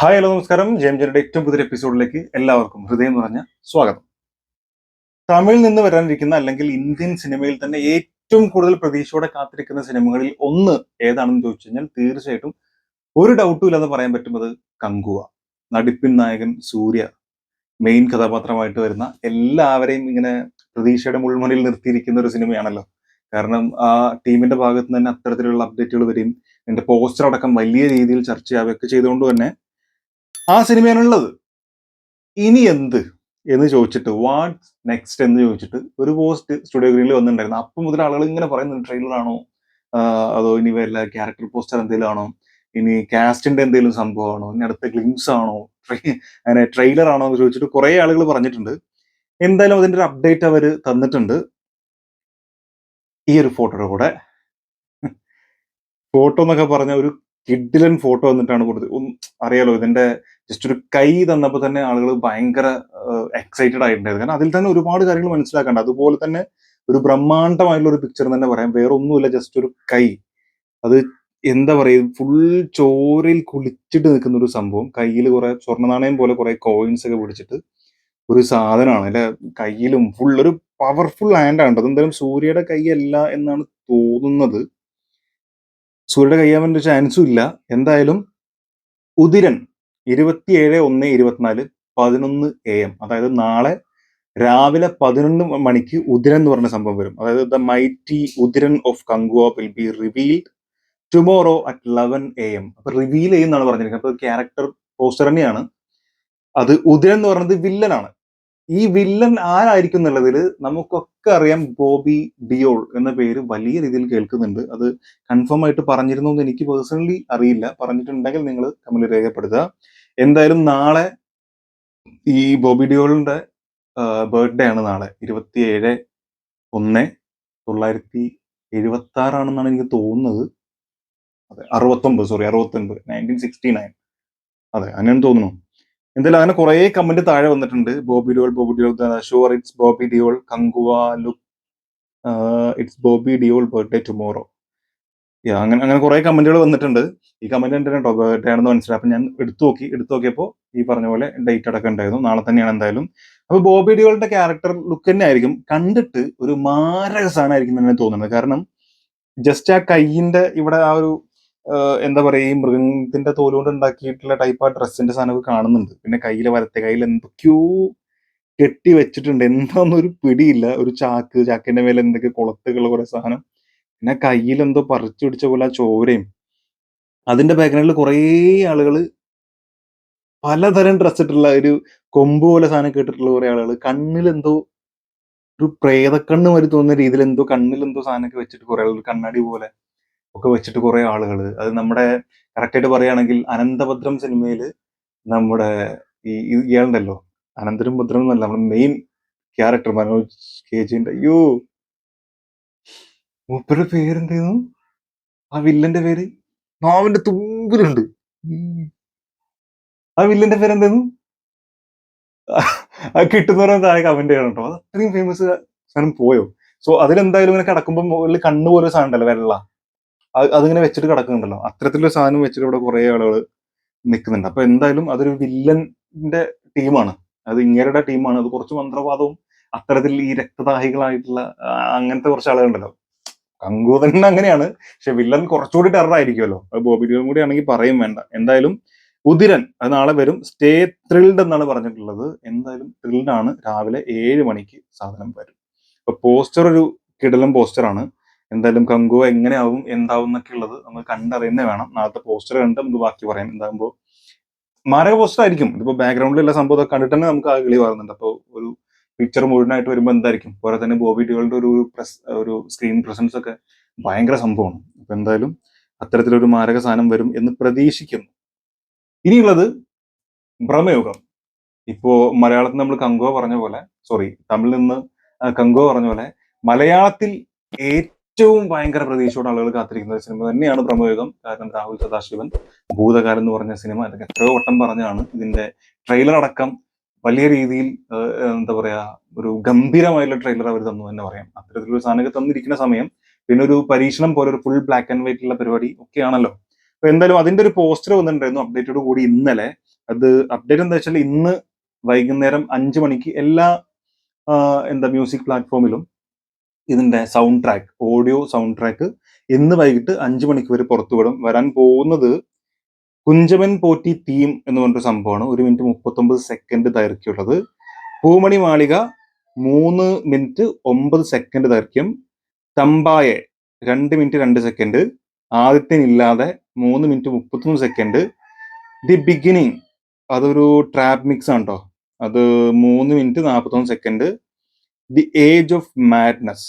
Hi hello നമസ്കാരം. ജെയുടെ ഏറ്റവും പുതിയ എപ്പിസോഡിലേക്ക് എല്ലാവർക്കും ഹൃദയം നിറഞ്ഞ സ്വാഗതം. തമിഴിൽ നിന്ന് വരാനിരിക്കുന്ന അല്ലെങ്കിൽ ഇന്ത്യൻ സിനിമയിൽ തന്നെ ഏറ്റവും കൂടുതൽ പ്രതീക്ഷയോടെ കാത്തിരിക്കുന്ന സിനിമകളിൽ ഒന്ന് ഏതാണെന്ന് ചോദിച്ചു കഴിഞ്ഞാൽ തീർച്ചയായിട്ടും ഒരു ഡൗട്ടും ഇല്ലാതെ പറയാൻ പറ്റുന്നത് കങ്കുവ. നടിപ്പിൻ നായകൻ സൂര്യ മെയിൻ കഥാപാത്രമായിട്ട് വരുന്ന എല്ലാവരെയും ഇങ്ങനെ പ്രതീക്ഷയുടെ മുൾമുനയിൽ നിർത്തിയിരിക്കുന്ന ഒരു സിനിമയാണല്ലോ. കാരണം ആ ടീമിന്റെ ഭാഗത്ത് നിന്ന് തന്നെ അത്തരത്തിലുള്ള അപ്ഡേറ്റുകൾ വരും. ഇതിന്റെ പോസ്റ്റർ അടക്കം വലിയ രീതിയിൽ ചർച്ചയാവുകയൊക്കെ ചെയ്തുകൊണ്ട് തന്നെ ആ സിനിമയാണുള്ളത്. ഇനി എന്ത് എന്ന് ചോദിച്ചിട്ട് വാട്ട് നെക്സ്റ്റ് എന്ന് ചോദിച്ചിട്ട് ഒരു പോസ്റ്റ് സ്റ്റുഡിയോ ഗ്രീനിൽ വന്നിട്ടുണ്ടായിരുന്നു. അപ്പം മുതൽ ആളുകൾ ഇങ്ങനെ പറയുന്നുണ്ട്, ട്രെയിലർ ആണോ, അതോ ഇനി വല്ല ക്യാരക്ടർ പോസ്റ്റർ എന്തെങ്കിലും ആണോ, ഇനി കാസ്റ്റിന്റെ എന്തെങ്കിലും സംഭവമാണോ, ഇനി അടുത്ത ഗ്ലിംസ് ആണോ, അങ്ങനെ ട്രെയിലർ ആണോ എന്ന് ചോദിച്ചിട്ട് കുറെ ആളുകൾ പറഞ്ഞിട്ടുണ്ട്. എന്തായാലും അതിന്റെ ഒരു അപ്ഡേറ്റ് അവർ തന്നിട്ടുണ്ട്. ഈ ഒരു ഫോട്ടോയുടെ കൂടെ ഫോട്ടോ എന്നൊക്കെ പറഞ്ഞ ഒരു കിഡിലൻ ഫോട്ടോ വന്നിട്ടാണ് കൊടുത്തത്. അറിയാലോ, ഇതിന്റെ ജസ്റ്റ് ഒരു കൈ തന്നപ്പോൾ തന്നെ ആളുകൾ ഭയങ്കര എക്സൈറ്റഡ് ആയിട്ടുണ്ടായിരുന്നു. കാരണം അതിൽ തന്നെ ഒരുപാട് കാര്യങ്ങൾ മനസ്സിലാക്കണ്ട. അതുപോലെ തന്നെ ഒരു ബ്രഹ്മാണ്ഡമായിട്ടുള്ള ഒരു പിക്ചർ തന്നെ പറയാം. വേറെ ഒന്നുമില്ല, ജസ്റ്റ് ഒരു കൈ. അത് എന്താ പറയുക, ഫുൾ ചോരയിൽ കുളിച്ചിട്ട് നിൽക്കുന്ന ഒരു സംഭവം. കയ്യിൽ കുറെ സ്വർണ്ണ നാണയം പോലെ കുറെ കോയിൻസ് ഒക്കെ പിടിച്ചിട്ട് ഒരു സാധനമാണ്. അല്ലെ, കയ്യിലും ഫുൾ ഒരു പവർഫുൾ ഹാൻഡ് ആണ്. അതെന്തായാലും സൂര്യയുടെ കൈയല്ല എന്നാണ് തോന്നുന്നത്. സൂര്യയുടെ കൈയാവാൻ ഒരു ചാൻസും ഇല്ല. എന്തായാലും ഉദിരൻ 27/1/24 11 AM, അതായത് നാളെ രാവിലെ 11 മണിക്ക് ഉദിരൻ എന്ന് പറഞ്ഞ സംഭവം വരും. അതായത് the mighty Udhiran of Kanguva will be revealed tomorrow at 11 AM. അപ്പൊ റിവീൽ ചെയ്യുന്നതാണ് പറഞ്ഞിരിക്കുന്നത്. അപ്പൊ ക്യാരക്ടർ പോസ്റ്റർ തന്നെയാണ്. അത് ഉദിരൻ എന്ന് പറയുന്നത് വില്ലനാണ്. ഈ വില്ലൻ ആരായിരിക്കും എന്നുള്ളതിൽ നമുക്കൊക്കെ അറിയാം. ബോബി ഡിയോൾ എന്ന പേര് വലിയ രീതിയിൽ കേൾക്കുന്നുണ്ട്. അത് കൺഫേം ആയിട്ട് പറഞ്ഞിരുന്നു എന്ന് എനിക്ക് പേഴ്സണലി അറിയില്ല. പറഞ്ഞിട്ടുണ്ടെങ്കിൽ നിങ്ങൾ കമന്റിൽ രേഖപ്പെടുത്തുക. എന്തായാലും നാളെ ഈ ബോബി ഡിയോളിന്റെ ബർത്ത്ഡേ ആണ്. നാളെ 27/1/1976 എനിക്ക് തോന്നുന്നത്. അതെ, 69 1969. അതെ, അങ്ങനെയാണ് തോന്നുന്നു. എന്തായാലും അങ്ങനെ കുറെ കമന്റ് താഴെ വന്നിട്ടുണ്ട്. Bobby Deol sure it's Bobby Deol Kanguva look it's Bobby Deol birthday tomorrow. അങ്ങനെ അങ്ങനെ കുറെ കമന്റുകൾ വന്നിട്ടുണ്ട്. ഈ കമന്റ് എൻ്റെ കേട്ടോ ബർത്ത്ഡേ ആണെന്ന് മനസ്സിലായി. അപ്പൊ ഞാൻ എടുത്തു നോക്കിയപ്പോൾ ഈ പറഞ്ഞ പോലെ ഡേറ്റ് അടക്കം ഉണ്ടായിരുന്നു. നാളെ തന്നെയാണ് എന്തായാലും. അപ്പൊ ബോബി ഡിയോളിന്റെ ക്യാരക്ടർ ലുക്ക് തന്നെ ആയിരിക്കും. കണ്ടിട്ട് ഒരു മാരക സാധനമായിരിക്കും തന്നെ തോന്നുന്നത്. കാരണം ജസ്റ്റ് ആ കൈയിന്റെ ഇവിടെ ആ ഒരു എന്താ പറയുക, ഈ മൃഗത്തിന്റെ തോലുകൊണ്ട് ഉണ്ടാക്കിയിട്ടുള്ള ടൈപ്പ് ആ ഡ്രസ്സിന്റെ സാധനമൊക്കെ കാണുന്നുണ്ട്. പിന്നെ കയ്യിലെ വലത്തെ കയ്യിൽ എന്തൊക്കെയോ കെട്ടി വെച്ചിട്ടുണ്ട്. എന്താണെന്ന് ഒരു പിടിയില്ല. ഒരു ചാക്കിന്റെ മേലെ എന്തൊക്കെ കൊളത്തുകളുള്ള കുറെ സാധനം. പിന്നെ കയ്യിൽ എന്തോ പറിച്ചു പിടിച്ച പോലെ ആ ചോരയും. അതിന്റെ ബാക്ക്ഗ്രൗണ്ടിൽ കുറേ ആളുകൾ പലതരം ഡ്രസ് ഇട്ടുള്ള ഒരു കൊമ്പ് പോലെ സാധനം കേട്ടിട്ടുള്ള കുറെ ആളുകൾ കണ്ണിൽ എന്തോ ഒരു പ്രേതക്കണ്ണ് വരെ തോന്നുന്ന രീതിയിൽ എന്തോ കണ്ണിൽ എന്തോ സാധനമൊക്കെ വെച്ചിട്ട് കുറെ ആളുകൾ, കണ്ണാടി പോലെ ഒക്കെ വെച്ചിട്ട് കുറെ ആളുകൾ. അത് നമ്മുടെ കറക്റ്റായിട്ട് പറയുകയാണെങ്കിൽ അനന്തഭദ്രം സിനിമയിൽ നമ്മുടെ ഇയാളുണ്ടല്ലോ, അനന്തരം ഭദ്രം എന്നല്ല, നമ്മുടെ മെയിൻ ക്യാരക്ടർ മനോജ് KG അയ്യോ, മൂപ്പരുടെ പേരെന്തായിരുന്നു, ആ വില്ലന്റെ പേര് നാവിന്റെ തുമ്പിലുണ്ട്. ആ വില്ലന്റെ പേരെന്തായിരുന്നു, അത് കിട്ടുന്നവരെ താഴെ കമന്റ് ചെയ്യണം കേട്ടോ. അത് അത്രയും ഫേമസ് സാധനം പോയോ. സോ അതിലെന്തായാലും ഇങ്ങനെ കിടക്കുമ്പോൾ മുകളിൽ കണ്ണ് പോലെ സാധനം ഉണ്ടല്ലോ, വെള്ള, അതിങ്ങനെ വെച്ചിട്ട് കിടക്കുന്നുണ്ടല്ലോ. അത്തരത്തിലുള്ള സാധനം വെച്ചിട്ട് ഇവിടെ കുറെ ആളുകൾ നിൽക്കുന്നുണ്ട്. അപ്പൊ എന്തായാലും അതൊരു വില്ലന്റെ ടീമാണ്. അത് ഇങ്ങേരുടെ ടീമാണ്. അത് കുറച്ച് മന്ത്രവാദവും അത്തരത്തിൽ ഈ രക്തദാഹികളായിട്ടുള്ള അങ്ങനത്തെ കുറച്ച് ആളുകളുണ്ടല്ലോ. കങ്കു തന്നെ അങ്ങനെയാണ്. പക്ഷെ വില്ലൻ കുറച്ചുകൂടി ടെറർ ആയിരിക്കുമല്ലോ. അത് ബോബി ഡിയോളും കൂടി ആണെങ്കിൽ പറയും വേണ്ട. എന്തായാലും ഉദിരൻ അത് നാളെ വരും. സ്റ്റേ ത്രിൽഡ് എന്നാണ് പറഞ്ഞിട്ടുള്ളത്. എന്തായാലും ത്രിൽഡ് ആണ്. രാവിലെ 7 മണിക്ക് സാധനം വരും. അപ്പൊ പോസ്റ്റർ ഒരു കിടലം പോസ്റ്ററാണ്. എന്തായാലും കങ്കുവ എങ്ങനെയാവും എന്താവും എന്നൊക്കെ ഉള്ളത് നമ്മൾ കണ്ടറിയുന്നേ വേണം. നാളത്തെ പോസ്റ്റർ കണ്ട് നമുക്ക് ബാക്കി പറയാം. എന്താകുമ്പോൾ മാരക പോസ്റ്റർ ആയിരിക്കും. ഇതിപ്പോ ബാക്ക്ഗ്രൗണ്ടിലുള്ള സംഭവം കണ്ടിട്ട് തന്നെ നമുക്ക് ആ കിളി പറയുന്നുണ്ട്. അപ്പോൾ ഒരു പിക്ചർ മുഴുവനായിട്ട് വരുമ്പോൾ എന്തായിരിക്കും. പോലെ തന്നെ ബോബി ഡിയോളുടെ ഒരു സ്ക്രീൻ പ്രസൻസ് ഒക്കെ ഭയങ്കര സംഭവമാണ്. അപ്പൊ എന്തായാലും അത്തരത്തിലൊരു മാരക സാധനം വരും എന്ന് പ്രതീക്ഷിക്കുന്നു. ഇനിയുള്ളത് ഭ്രമയുഗം. ഇപ്പോ മലയാളത്തിൽ നമ്മൾ കങ്കുവ പറഞ്ഞ പോലെ, തമിഴിൽ നിന്ന് കങ്കുവ പറഞ്ഞ പോലെ, മലയാളത്തിൽ ഏറ്റവും ഭയങ്കര പ്രതീക്ഷയോടെ ആളുകൾ കാത്തിരിക്കുന്ന ഒരു സിനിമ തന്നെയാണ് ഭ്രമയുഗം. കാരണം രാഹുൽ സദാശിവൻ ഭൂതകാലം എന്ന് പറഞ്ഞ സിനിമ, അതൊക്കെ എത്രയോ വട്ടം പറഞ്ഞാണ്. ഇതിന്റെ ട്രെയിലർ അടക്കം വലിയ രീതിയിൽ എന്താ പറയാ, ഒരു ഗംഭീരമായുള്ള ട്രെയിലർ അവർ തന്നു തന്നെ പറയാം. അത്തരത്തിലൊരു സാധനമൊക്കെ തന്നിരിക്കുന്ന സമയം പിന്നെ ഒരു പരീക്ഷണം പോലെ ഒരു ഫുൾ ബ്ലാക്ക് ആൻഡ് വൈറ്റ് ഉള്ള പരിപാടി ഒക്കെയാണല്ലോ. അപ്പൊ എന്തായാലും അതിന്റെ ഒരു പോസ്റ്റർ വന്നിട്ടുണ്ടായിരുന്നു അപ്ഡേറ്റോട് കൂടി ഇന്നലെ. അത് അപ്ഡേറ്റ് എന്താ വെച്ചാൽ ഇന്ന് വൈകുന്നേരം 5 മണിക്ക് എല്ലാ മ്യൂസിക് പ്ലാറ്റ്ഫോമിലും ഇതിന്റെ sound track, audio sound track ഇന്ന് വൈകിട്ട് 5 മണിക്ക് വരെ പുറത്തുവിടും. വരാൻ പോകുന്നത് കുഞ്ചമൻ പോറ്റി തീം എന്ന് പറഞ്ഞൊരു സംഭവമാണ്. 1 മിനിറ്റ് 39 സെക്കൻഡ് ദൈർഘ്യമുള്ളത്. പൂമണി മാളിക 3 മിനിറ്റ് 9 സെക്കൻഡ് ദൈർഘ്യം. തമ്പായെ 2 മിനിറ്റ് 2 സെക്കൻഡ്. ആദിത്യനില്ലാതെ 3 മിനിറ്റ് 33 സെക്കൻഡ്. ദി ബിഗിനിങ് അതൊരു ട്രാപ്പ് മിക്സ് ആണ് കേട്ടോ. അത് 3 minute 41 second. The age of madness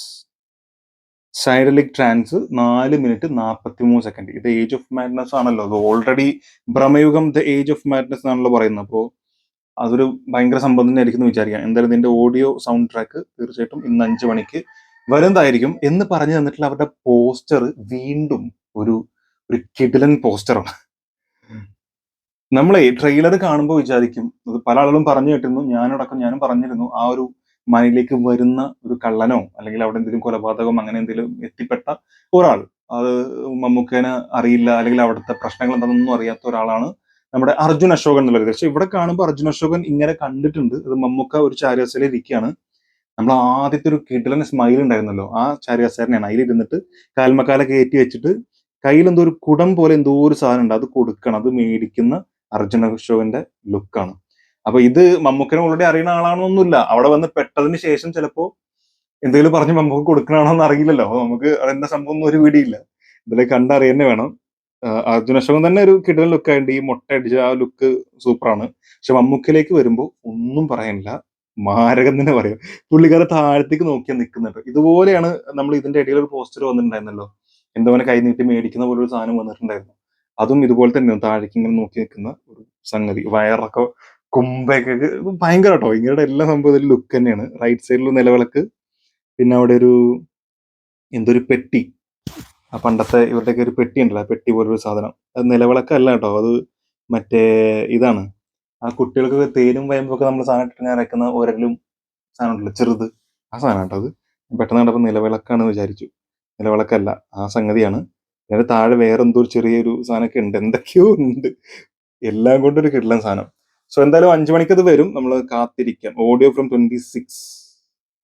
psychedelic trance 4 minute 43 second. ഇത് ഏജ് ഓഫ് മാഡ്നസ് ആണല്ലോ, അത് already Bramayugam the age of madness എന്നാണല്ലോ പറയുന്നത്. അപ്പോൾ അതൊരു ഭയങ്കര സംഭവം തന്നെ ആയിരിക്കും എന്ന് വിചാരിക്കാം. എന്തായാലും ഇതിന്റെ ഓഡിയോ സൗണ്ട് ട്രാക്ക് തീർച്ചയായിട്ടും ഇന്ന് 5 മണിക്ക് വരുന്നതായിരിക്കും എന്ന് പറഞ്ഞു തന്നിട്ടുള്ള അവരുടെ പോസ്റ്റർ വീണ്ടും ഒരു കിടിലൻ പോസ്റ്ററാണ്. നമ്മളെ ട്രെയിലർ കാണുമ്പോൾ വിചാരിക്കും, അത് പല ആളുകളും പറഞ്ഞു കേട്ടിരുന്നു, ഞാനും പറഞ്ഞിരുന്നു, ആ ഒരു മനയിലേക്ക് വരുന്ന ഒരു കള്ളനോ അല്ലെങ്കിൽ അവിടെ എന്തെങ്കിലും കൊലപാതകം അങ്ങനെ എന്തെങ്കിലും എത്തിപ്പെട്ട ഒരാൾ, അത് മമ്മൂക്കേനെ അറിയില്ല അല്ലെങ്കിൽ അവിടുത്തെ പ്രശ്നങ്ങൾ എന്താണെന്നൊന്നും അറിയാത്ത ഒരാളാണ് നമ്മുടെ അർജുൻ അശോകൻ എന്നുള്ളത്. പക്ഷെ ഇവിടെ കാണുമ്പോൾ അർജുൻ അശോകൻ ഇങ്ങനെ കണ്ടിട്ടുണ്ട്. അത് മമ്മൂക്ക ഒരു ചാരികസേരയിൽ ഇരിക്കുകയാണ്. നമ്മൾ ആദ്യത്തെ ഒരു കിടിലൻ സ്മൈൽ ഉണ്ടായിരുന്നല്ലോ, ആ ചാരികസേരനെയാണ്. അതിലിരുന്നിട്ട് കാൽമക്കാല കയറ്റി വെച്ചിട്ട് കയ്യിൽ എന്തോ ഒരു കുടം പോലെ എന്തോ ഒരു സാധനം ഉണ്ട്, അത് കൊടുക്കണം, അത് മേടിക്കുന്ന അർജുൻ അശോകന്റെ ലുക്കാണ്. അപ്പൊ ഇത് മമ്മൂക്കനെ ഓൾറെഡി അറിയുന്ന ആളാണോന്നൊന്നുമില്ല, അവിടെ വന്ന് പെട്ടതിന് ശേഷം ചിലപ്പോ എന്തെങ്കിലും പറഞ്ഞ് മമ്മൂക്ക് കൊടുക്കണാണോന്ന് അറിയില്ലല്ലോ. അപ്പൊ നമുക്ക് അതെന്താ സംഭവം ഒന്നും ഒരു പിടിയില്ല, ഇതിലെ കണ്ടറിയന്നെ വേണം. അർജുൻ അശോകൻ തന്നെ ഒരു കിടലൻ ലുക്കായിട്ട്, ഈ മുട്ട അടിച്ച ആ ലുക്ക് സൂപ്പറാണ്. പക്ഷെ മമ്മൂക്കിലേക്ക് വരുമ്പോൾ ഒന്നും പറയാനില്ല, മാരകം തന്നെ പറയാം. പുള്ളിക്കാരെ താഴത്തേക്ക് നോക്കിയാൽ നിൽക്കുന്നുണ്ട്. ഇതുപോലെയാണ് നമ്മൾ ഇതിന്റെ ഇടയിൽ ഒരു പോസ്റ്റർ വന്നിട്ടുണ്ടായിരുന്നല്ലോ, എന്തോ കൈ നീട്ടി മേടിക്കുന്ന പോലെ ഒരു സാധനം വന്നിട്ടുണ്ടായിരുന്നു. അതും ഇതുപോലെ തന്നെയാണ്, താഴേക്ക് ഇങ്ങനെ നോക്കി നിൽക്കുന്ന ഒരു സംഗതി, വയറൊക്കെ കുമ്പൊക്കെ ഭയങ്കര കേട്ടോ. ഇങ്ങനെയുടെ എല്ലാ സംഭവത്തിലും ലുക്ക് തന്നെയാണ്. റൈറ്റ് സൈഡിൽ നിലവിളക്ക്, പിന്നെ അവിടെ ഒരു എന്തൊരു പെട്ടി, ആ പണ്ടത്തെ ഇവരുടെയൊക്കെ ഒരു പെട്ടി ഉണ്ടല്ലോ, ആ പെട്ടി പോലൊരു സാധനം. അത് നിലവിളക്കല്ല കേട്ടോ, അത് മറ്റേ ഇതാണ്, ആ കുട്ടികൾക്ക് തേനും വയമ്പൊക്കെ നമ്മൾ സാധനം ഇട്ട് അരക്കുന്ന ഒരലും സാധനം ഉണ്ടല്ലോ ചെറുത്, ആ സാധനം കേട്ടോ. അത് പെട്ടെന്ന് കണ്ടപ്പോൾ നിലവിളക്കാണ് വിചാരിച്ചു, നിലവിളക്കല്ല, ആ സംഗതിയാണ്. അതിന്റെ താഴെ വേറെ എന്തോ ഒരു ചെറിയൊരു സാധനമൊക്കെ ഉണ്ട്, എന്തൊക്കെയോ ഉണ്ട്, എല്ലാം കൊണ്ടൊരു കിടിലൻ സാധനം. സോ എന്തായാലും 5 മണിക്ക് അത് വരും, നമ്മൾ കാത്തിരിക്കാം. Audio from 26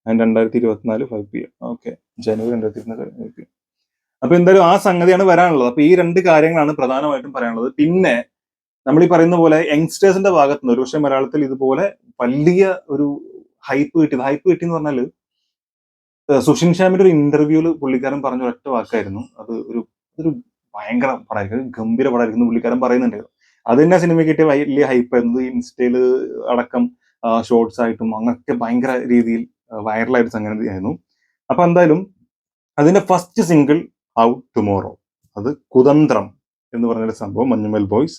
and 2024 5 PM. Okay, January 2024 5 PM. അപ്പൊ എന്തായാലും ആ സംഗതിയാണ് വരാനുള്ളത്. അപ്പൊ ഈ 2 കാര്യങ്ങളാണ് പ്രധാനമായിട്ടും പറയാനുള്ളത്. പിന്നെ നമ്മൾ ഈ പറയുന്ന പോലെ യങ്സ്റ്റേഴ്സിന്റെ ഭാഗത്ത് നിന്ന് ഒരുപക്ഷെ മലയാളത്തിൽ ഇതുപോലെ വലിയ ഒരു ഹൈപ്പ് കിട്ടിയെന്ന് പറഞ്ഞാൽ സുഷിൻ ശ്യാമിന്റെ ഒരു ഇന്റർവ്യൂല് പുള്ളിക്കാരൻ പറഞ്ഞ ഒറ്റ വാക്കായിരുന്നു, അത് ഒരു ഭയങ്കര പടമായിരിക്കും, ഗംഭീര പടമായിരിക്കും പുള്ളിക്കാരൻ പറയുന്നുണ്ടായിരുന്നു. അത് തന്നെ സിനിമ കിട്ടിയ വലിയ ഹൈപ്പ് ആയിരുന്നു. ഇൻസ്റ്റയില് അടക്കം ഷോർട്സ് ആയിട്ടും അങ്ങനൊക്കെ ഭയങ്കര രീതിയിൽ വൈറലായിട്ട് സംഗതിയായിരുന്നു. അപ്പൊ എന്തായാലും അതിന്റെ ഫസ്റ്റ് സിംഗിൾ ഔട്ട് ടുമോറോ, അത് കുതന്ത്രം എന്ന് പറഞ്ഞൊരു സംഭവം, മഞ്ഞുമൽ ബോയ്സ്.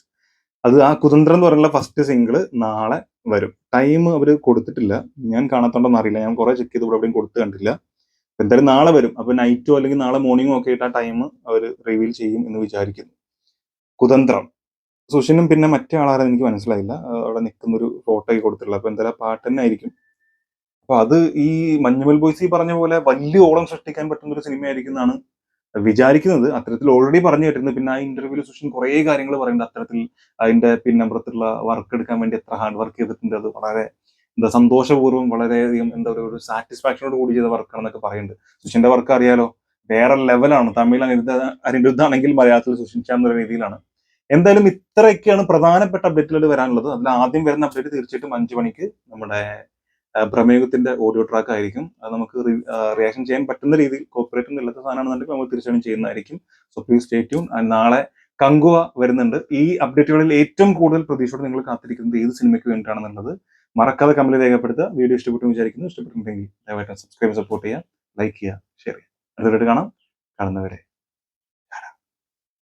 അത് ആ കുതന്ത്രം എന്ന് പറഞ്ഞുള്ള ഫസ്റ്റ് സിംഗിള് നാളെ വരും. ടൈം അവർ കൊടുത്തിട്ടില്ല, ഞാൻ കാണാത്തോണ്ടെന്ന് അറിയില്ല, ഞാൻ കുറെ ചെക്ക് ചെയ്ത് ഇവിടെ എവിടെയും കൊടുത്തു കണ്ടില്ല. എന്തായാലും നാളെ വരും. അപ്പൊ നൈറ്റോ അല്ലെങ്കിൽ നാളെ മോർണിംഗോ ഒക്കെ ആയിട്ട് ആ ടൈം അവർ റിവീൽ ചെയ്യും എന്ന് വിചാരിക്കുന്നു. കുതന്ത്രം. സുഷിനും പിന്നെ മറ്റേ ആളാരെന്ന് എനിക്ക് മനസ്സിലായില്ല, അവിടെ നിൽക്കുന്ന ഒരു ഫോട്ടോ ഒക്കെ കൊടുത്തിട്ടുള്ളത്. അപ്പൊ എന്തായാലും പാട്ട് തന്നെ ആയിരിക്കും. അപ്പൊ അത് ഈ മഞ്ഞുമൽ ബോയ്സ് ഈ പറഞ്ഞ പോലെ വലിയ ഓളം സൃഷ്ടിക്കാൻ പറ്റുന്ന ഒരു സിനിമ ആയിരിക്കും എന്നാണ് വിചാരിക്കുന്നത്. അത്തരത്തിൽ ഓൾറെഡി പറഞ്ഞു കേട്ടിരുന്നു. പിന്നെ ആ ഇന്റർവ്യൂവിൽ സുഷിൻ കുറേ കാര്യങ്ങൾ പറയുന്നുണ്ട് അത്തരത്തിൽ. അതിന്റെ പിന്നപ്പുറത്തുള്ള വർക്ക് എടുക്കാൻ വേണ്ടി എത്ര ഹാർഡ് വർക്ക് ചെയ്തിട്ടുണ്ട്, അത് വളരെ സന്തോഷപൂർവ്വം വളരെയധികം ഒരു സാറ്റിസ്ഫാക്ഷനോട് കൂടി ചെയ്ത വർക്കാണെന്നൊക്കെ പറയുന്നുണ്ട്. സുഷിന്റെ വർക്ക് അറിയാലോ, വേറെ ലെവലാണ്. തമിഴ് അനിരുദ്ധാണെങ്കിൽ മലയാളത്തിൽ സുഷിൻ ശ്യാം എന്ന രീതിയിലാണ്. എന്തായാലും ഇത്രയൊക്കെയാണ് പ്രധാനപ്പെട്ട അപ്ഡേറ്റുകൾ വരാനുള്ളത്. അതിൽ ആദ്യം വരുന്ന അപ്ഡേറ്റ് തീർച്ചയായിട്ടും 5 മണിക്ക് നമ്മുടെ ഭ്രമയുഗത്തിന്റെ ഓഡിയോ ട്രാക്ക് ആയിരിക്കും. അത് നമുക്ക് റിയാക്ഷൻ ചെയ്യാൻ പറ്റുന്ന രീതിയിൽ, കോപ്പറേറ്റ് ഒന്നും ഇല്ലാത്ത സാധനമാണെന്നുണ്ടെങ്കിൽ നമ്മൾ തീർച്ചയായും ചെയ്യുന്നതായിരിക്കും. So please stay tune. നാളെ കങ്കുവ വരുന്നുണ്ട്. ഈ അപ്ഡേറ്റുകളിൽ ഏറ്റവും കൂടുതൽ പ്രതീക്ഷയോടെ നിങ്ങൾ കാത്തിരിക്കുന്നത് ഏത് സിനിമയ്ക്ക് വേണ്ടിയിട്ടാണെന്നുള്ളത് മറക്കാതെ കമന്റ് രേഖപ്പെടുത്തുക. വീഡിയോ ഇഷ്ടപ്പെട്ടു വിചാരിക്കുന്നു. ഇഷ്ടപ്പെട്ടിട്ടുണ്ടെങ്കിൽ ദയവായിട്ട് സബ്സ്ക്രൈബ്, സപ്പോർട്ട് ചെയ്യുക, ലൈക്ക് ചെയ്യുക, ഷെയർ ചെയ്യുക. അടുത്ത കാണാം. കാണുന്നവരെ